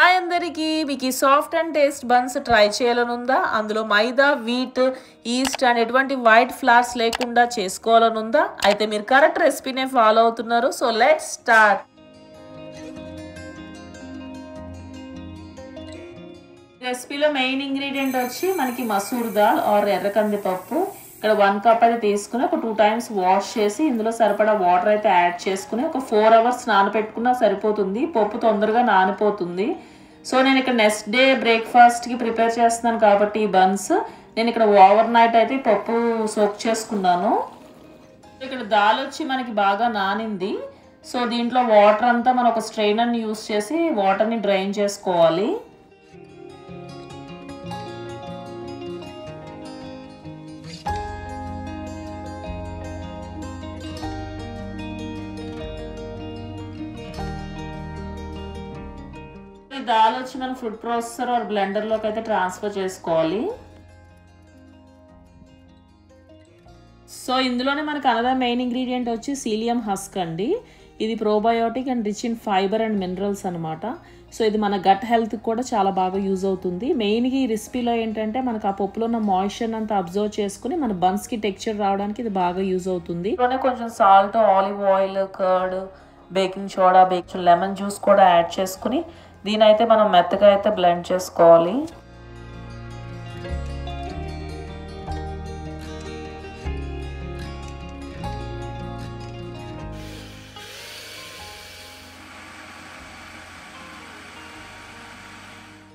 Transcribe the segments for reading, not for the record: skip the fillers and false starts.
Hi అందరికీ మీకు ఈ soft and taste buns try చేయాలని ఉందా? అందులో మైదా, వీట్, ఈస్ట్ అండ్ ఎటువంటి వైట్ ఫ్లవర్స్ లేకుండా చేసుకోవాలని ఉందా? అయితే మీరు కరెక్ట్ రెసిపీనే ఫాలో అవుతున్నారు. So let's start. రెసిపీలో మెయిన్ ఇంగ్రీడియంట్ వచ్చి మనకి మసూర్ దాల్ ఆర్ ఎర్రకంది పప్పు. ఇక్కడ 1 కప్ అయితే తీసుకుని ఒక 2 టైమ్స్ వాష్ చేసి ఇందులో సరిపడా వాటర్ అయితే యాడ్ చేసుకుని ఒక 4 అవర్స్ నానబెట్టుకున్నా సరిపోతుంది. పప్పు తొందరగా నానిపోతుంది. సో నేను ఇక్కడ నెక్స్ట్ డే బ్రేక్ఫాస్ట్కి ప్రిపేర్ చేస్తున్నాను కాబట్టి ఈ బన్స్ నేను ఇక్కడ ఓవర్ నైట్ అయితే పప్పు సోక్ చేసుకున్నాను. ఇక్కడ దాల్ వచ్చి మనకి బాగా నానింది. సో దీంట్లో వాటర్ అంతా మనం ఒక స్ట్రైనర్ని యూస్ చేసి వాటర్ని డ్రైన్ చేసుకోవాలి. దాల్ వచ్చి మనం ఫుడ్ ప్రాసెసర్ ఆర్ బ్లెండర్లోకి అయితే ట్రాన్స్ఫర్ చేసుకోవాలి. సో ఇందులోనే మనకు అనదర్ మెయిన్ ఇంగ్రీడియంట్ వచ్చి సీలియం హస్క్ అండి. ఇది probiotic and rich in fibre and minerals అనమాట. సో ఇది మన గట్ హెల్త్ కూడా చాలా బాగా యూజ్ అవుతుంది. మెయిన్గా ఈ రెసిపీలో ఏంటంటే మనకు ఆ పప్పులో ఉన్న మాయిశ్చర్ అంతా అబ్జర్వ్ చేసుకుని మన బన్స్కి టెక్స్చర్ రావడానికి ఇది బాగా యూజ్ అవుతుంది. ఇందులోనే కొంచెం salt, olive oil, curd, baking soda, lemon juice కూడా యాడ్ చేసుకుని దీని అయితే మనం మెత్తగా అయితే బ్లెండ్ చేసుకోవాలి.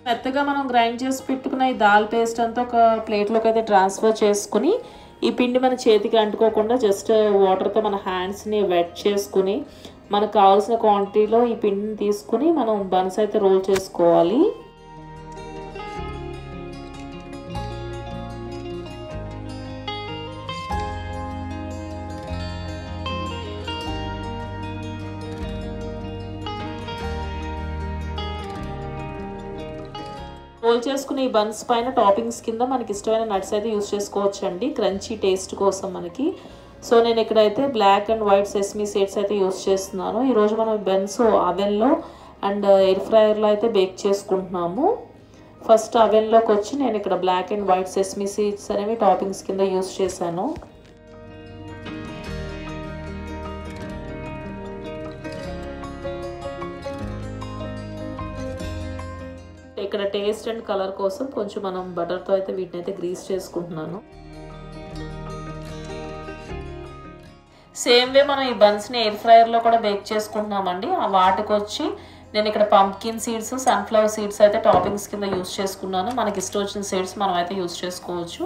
మెత్తగా మనం గ్రైండ్ చేసి పెట్టుకున్న ఈ దాల్ పేస్ట్ అంతా ఒక ప్లేట్లోకి అయితే ట్రాన్స్ఫర్ చేసుకుని ఈ పిండి మన చేతికి అంటుకోకుండా జస్ట్ వాటర్తో మన హ్యాండ్స్ని వెట్ చేసుకుని మనకు కావాల్సిన క్వాంటిటీలో ఈ పిండిని తీసుకుని మనం బన్స్ అయితే రోల్ చేసుకోవాలి. రోల్ చేసుకుని ఈ బన్స్ పైన టాపింగ్స్ కింద మనకి ఇష్టమైన నట్స్ అయితే యూస్ చేసుకోవచ్చు అండి, క్రంచీ టేస్ట్ కోసం మనకి. సో నేను ఇక్కడైతే black and white sesame seeds అయితే యూస్ చేస్తున్నాను. ఈరోజు మనం బన్స్ అవెన్లో అండ్ ఎయిర్ ఫ్రైయర్లో అయితే బేక్ చేసుకుంటున్నాము. ఫస్ట్ అవెన్లోకి వచ్చి నేను ఇక్కడ black and white sesame seeds అనేవి టాపింగ్స్ కింద యూస్ చేశాను. ఇక్కడ టేస్ట్ అండ్ కలర్ కోసం కొంచెం మనం బటర్తో అయితే వీటిని అయితే గ్రీస్ చేసుకుంటున్నాను. సేమ్ వే మనం ఈ బన్స్ని ఎయిర్ ఫ్రైయర్లో కూడా బేక్ చేసుకుంటున్నామండి. ఆ వాటికి వచ్చి నేను ఇక్కడ పంప్కిన్ సీడ్స్, సన్ఫ్లవర్ సీడ్స్ అయితే టాపింగ్స్ కింద యూస్ చేసుకున్నాను. మనకి ఇష్టం వచ్చిన సీడ్స్ మనం అయితే యూస్ చేసుకోవచ్చు.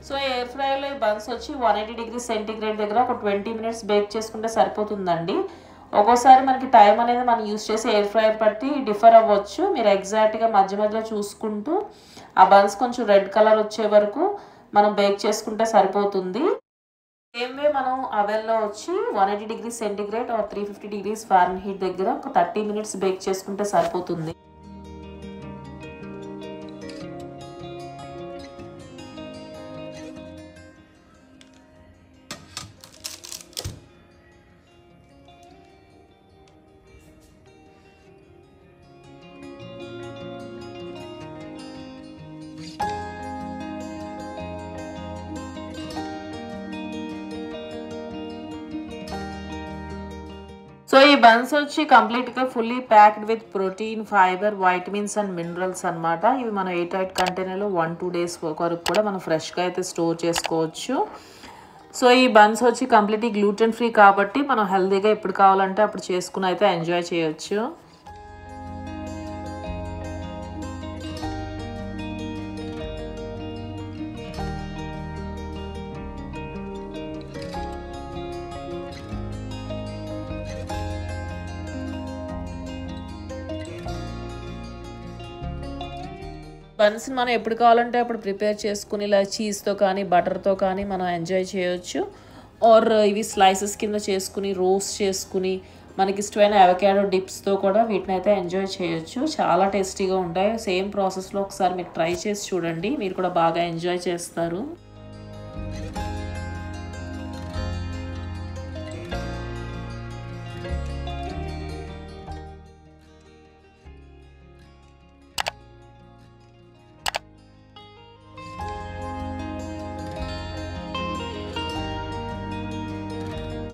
సో ఎయిర్ ఫ్రైయర్లో ఈ బన్స్ వచ్చి 180 డిగ్రీ సెంటీగ్రేడ్ దగ్గర ఒక 20 మినిట్స్ బేక్ చేసుకుంటే సరిపోతుందండి. ఒక్కోసారి మనకి టైం అనేది మనం యూస్ చేసి ఎయిర్ ఫ్రైయర్ బట్టి డిఫర్ అవ్వచ్చు. మీరు ఎగ్జాక్ట్గా మధ్య మధ్యలో చూసుకుంటూ ఆ బన్స్ కొంచెం రెడ్ కలర్ వచ్చే వరకు మనం బేక్ చేసుకుంటే సరిపోతుంది. సేమ్ వే మనం అవెన్లో వచ్చి 180 degree centigrade or 350 degrees Fahrenheit దగ్గర ఒక 30 మినిట్స్ బేక్ చేసుకుంటే సరిపోతుంది. సో ఈ బన్స్ వచ్చి కంప్లీట్గా fully packed with protein, fibre, vitamins and minerals అనమాట. ఇవి మనం 8 కంటైనర్లో 1-2 డేస్ వరకు కూడా మనం ఫ్రెష్గా అయితే స్టోర్ చేసుకోవచ్చు. సో ఈ బన్స్ వచ్చి కంప్లీట్లీ గ్లూటెన్ ఫ్రీ కాబట్టి మనం హెల్తీగా ఎప్పుడు కావాలంటే అప్పుడు చేసుకుని అయితే ఎంజాయ్ చేయొచ్చు. బన్స్ మనం ఎప్పుడు కావాలంటే అప్పుడు ప్రిపేర్ చేసుకుని ఇలా చీజ్తో కానీ బటర్తో కానీ మనం ఎంజాయ్ చేయొచ్చు. ఆర్ ఇవి స్లైసెస్ కింద చేసుకుని రోస్ట్ చేసుకుని మనకి ఇష్టమైన అవకాడో డిప్స్తో కూడా వీటిని అయితే ఎంజాయ్ చేయొచ్చు. చాలా టేస్టీగా ఉంటాయి. సేమ్ ప్రాసెస్లో ఒకసారి మీరు ట్రై చేసి చూడండి, మీరు కూడా బాగా ఎంజాయ్ చేస్తారు.